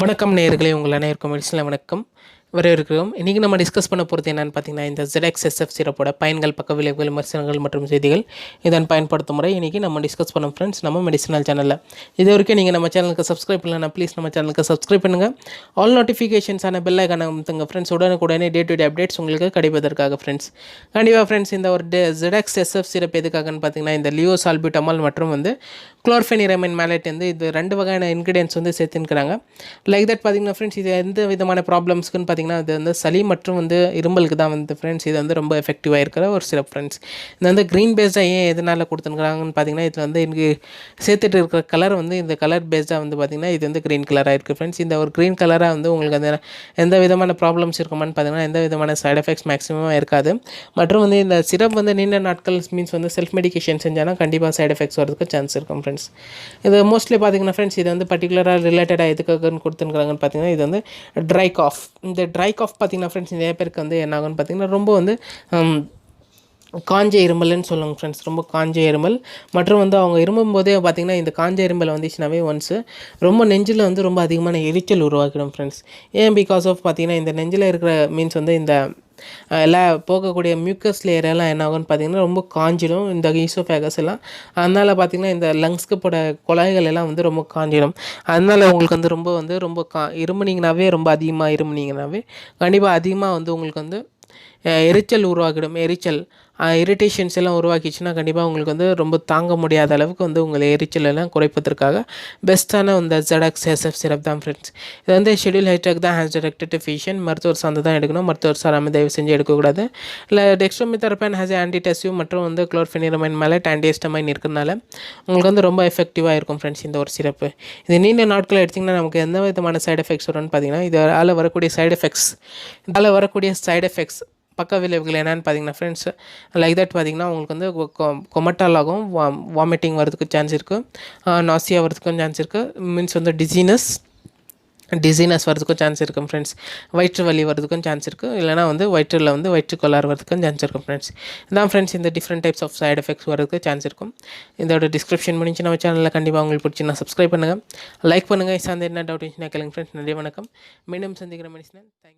வணக்கம் நேயர்களே, உங்கள் அனைவருக்கும் மெடிசனில் வணக்கம் வரவேற்கிறோம். இன்றைக்கி நம்ம டிஸ்கஸ் பண்ண போகிறது என்னென்னு பார்த்தீங்கன்னா, இந்த Zedex SF சிரப்போட பயன்கள், பக்க விளைவுகள், விமர்சனங்கள் மற்றும் செய்திகள், இதன் பயன்படுத்தும் முறை இன்றைக்கி நம்ம டிஸ்கஸ் பண்ணோம் ஃப்ரெண்ட்ஸ், நம்ம மெடிசனல் சேனலில். இது வரைக்கும் நீங்கள் நம்ம சேனலுக்கு சப்ஸ்கிரைப் பண்ணலன்னா ப்ளீஸ் நம்ம சேனலுக்கு சப்ஸ்கிரைப் பண்ணுங்கள். ஆல் நோட்டிஃபிகேஷன்ஸான பெல் ஐக்கான அமுத்துங்க ஃப்ரெண்ட்ஸ். உடனே டே டு டே அப்டேட்ஸ் உங்களுக்கு கிடைப்பதற்காக ஃப்ரெண்ட்ஸ். கண்டிப்பாக ஃப்ரெண்ட்ஸ், இந்த ஒரு Zedex SF சிரப் எதுக்காகன்னு பார்த்தீங்கன்னா, இந்த லியோசால்பியூட்டமால் மற்றும் வந்து குளோர்ஃபெனிரமைன் மேலேட் வந்து இது 2 வகையான இன்க்ரீடியன்ஸ் வந்து சேர்த்துக்கிறாங்க. லைக் தட் பார்த்தீங்கன்னா ஃப்ரெண்ட்ஸ், இது எந்த விதமான ப்ராப்ளம்ஸ்க்குன்னு பார்த்தீங்கன்னா, இது வந்து சளி மற்றும் வந்து இருமலுக்கு தான் வந்து ஃப்ரெண்ட்ஸ் இது வந்து ரொம்ப எஃபெக்டிவாக இருக்கிற ஒரு சிரப் ஃப்ரெண்ட்ஸ். இது வந்து க்ரீன் பேஸ்டாக ஏன் எதனால் கொடுத்துருக்குறாங்கன்னு பார்த்தீங்கன்னா, இது வந்து எனக்கு சேர்த்துட்டு இருக்கிற கலர் வந்து இந்த கலர் பேஸ்டாக வந்து பார்த்திங்கன்னா இது வந்து க்ரீன் கலராக இருக்குது ஃப்ரெண்ட்ஸ். இந்த ஒரு க்ரீன் கலராக வந்து உங்களுக்கு அந்த எந்த விதமான ப்ராப்ளம்ஸ் இருக்குமான்னு பார்த்தீங்கன்னா, எந்த விதமான சைட் எஃபெக்ட்ஸ் மேக்ஸிமம் இருக்காது. மற்றும் வந்து இந்த சிரப் வந்து நீண்ட நாட்கள் மீன்ஸ் வந்து செல்ஃப் மெடிகேஷன் செஞ்சாலும் கண்டிப்பாக சைட் எஃபெக்ட்ஸ் வரதுக்கு சான்ஸ் இருக்கும் ஃப்ரெண்ட்ஸ். இது மோஸ்ட்லி பார்த்தீங்கன்னா ஃப்ரெண்ட்ஸ், இது வந்து பர்டிகுலராக ரிலேட்டடாக எதுக்காகன்னு கொடுத்துருக்குறாங்கன்னு பார்த்தீங்கன்னா, இது வந்து ட்ரை காஃப். இந்த ட்ரை காஃப் பார்த்தீங்கன்னா ஃப்ரெண்ட்ஸ், நிறைய பேருக்கு வந்து என்ன ஆகுன்னு பார்த்தீங்கன்னா, ரொம்ப வந்து காஞ்ச இருமல்னு சொல்லுவாங்க ஃப்ரெண்ட்ஸ். ரொம்ப காஞ்ச இருமல் மற்றும் வந்து அவங்க இருமும் போதே பார்த்திங்கன்னா, இந்த காஞ்ச இருமல் வந்துச்சுனாவே ஒன்ஸு ரொம்ப நெஞ்சில் வந்து ரொம்ப அதிகமான எரிச்சல் உருவாக்கிடும் ஃப்ரெண்ட்ஸ். ஏன் பிகாஸ் ஆஃப் பார்த்திங்கன்னா, இந்த நெஞ்சில் இருக்கிற மீன்ஸ் வந்து இந்த எல்லாம் போகக்கூடிய மியூக்கஸ் லேயர் எல்லாம் என்ன ஆகும்னு பார்த்திங்கன்னா ரொம்ப காஞ்சிடும், இந்த ஈசோஃபேகஸ் எல்லாம். அதனால் பார்த்திங்கன்னா இந்த லங்ஸ்க்கு போட குழாய்கள் எல்லாம் வந்து ரொம்ப காஞ்சிடும். அதனால் உங்களுக்கு வந்து ரொம்ப இருமுனிங்கனாவே ரொம்ப அதிகமாக இருமுனிங்கனாவே கண்டிப்பாக அதிகமாக வந்து உங்களுக்கு வந்து எரிச்சல் உருவாக்கிடும். இரிட்டேஷன்ஸ் எல்லாம் உருவாக்கிச்சுன்னா கண்டிப்பாக உங்களுக்கு வந்து ரொம்ப தாங்க முடியாத அளவுக்கு வந்து உங்கள் எரிச்சல் எல்லாம் குறைப்பதற்காக பெஸ்ட்டான இந்த Zedex SF சிரப் தான் ஃப்ரெண்ட்ஸ். இது வந்து ஷெடியூல் ஹைட்ரக் தான் ஹேஸ் டைரக்டட் டு ஃபிஷன். மருத்துவர் சார்ந்து தான் எடுக்கணும். மருத்துவர் சாராமல் தயவு செஞ்சு எடுக்கக்கூடாது. இல்லை டெக்ஸ்ட்ரோமிதரபன் ஹேஸ் ஆன்டிடெசிவ் மற்றும் வந்து குளோர்ஃபெனிரமைன் மேலே ஆன்டிஹிஸ்டமைன் இருக்கிறதுனால உங்களுக்கு வந்து ரொம்ப எஃபெக்டிவாக இருக்கும் ஃப்ரெண்ட்ஸ் இந்த ஒரு சிரப்பு. இது நீண்ட நாட்கள் எடுத்திங்கன்னா நமக்கு எந்த விதமான சைட் எஃபெக்ட்ஸ் வரும்னு பார்த்தீங்கன்னா, இதால் வரக்கூடிய சைட் எஃபெக்ட்ஸ் பக்க விளைவுகள் என்னென்னு பார்த்தீங்கன்னா ஃப்ரெண்ட்ஸ், லைக் தட் பார்த்தீங்கன்னா உங்களுக்கு வந்து கொமட்டால் ஆகும், வாமிட்டிங் வரதுக்கு சான்ஸ் இருக்குது, நாசியா வரதுக்கும் சான்ஸ் இருக்குது, மீன்ஸ் வந்து டிசீனஸ் வரதுக்கும் சான்ஸ் இருக்கும் ஃப்ரெண்ட்ஸ். வயிற்று வலி வரதுக்கும் சான்ஸ் இருக்குது, இல்லைனா வந்து வயிற்றில் வந்து வயிற்றுக்கொள்ளாறு வரதுக்கும் சான்ஸ் இருக்கும் ஃப்ரெண்ட்ஸ். இதான் ஃப்ரெண்ட்ஸ் இந்த different types of side effects வரதுக்கு சான்ஸ் இருக்கும். இதோட டிஸ்கிரிப்ஷன் முடிஞ்சு நம்ம சேனலில் கண்டிப்பாக உங்களுக்கு பிடிச்சினா சப்ஸ்கிரைப் பண்ணுங்கள், லைக் பண்ணுங்கள். சார்ந்து என்ன டவுட் இருந்துச்சுன்னா கேளுங்க ஃப்ரெண்ட்ஸ். நன்றி, வணக்கம். மீண்டும் சந்திக்கிற மெடிசனல். தேங்க்யூ.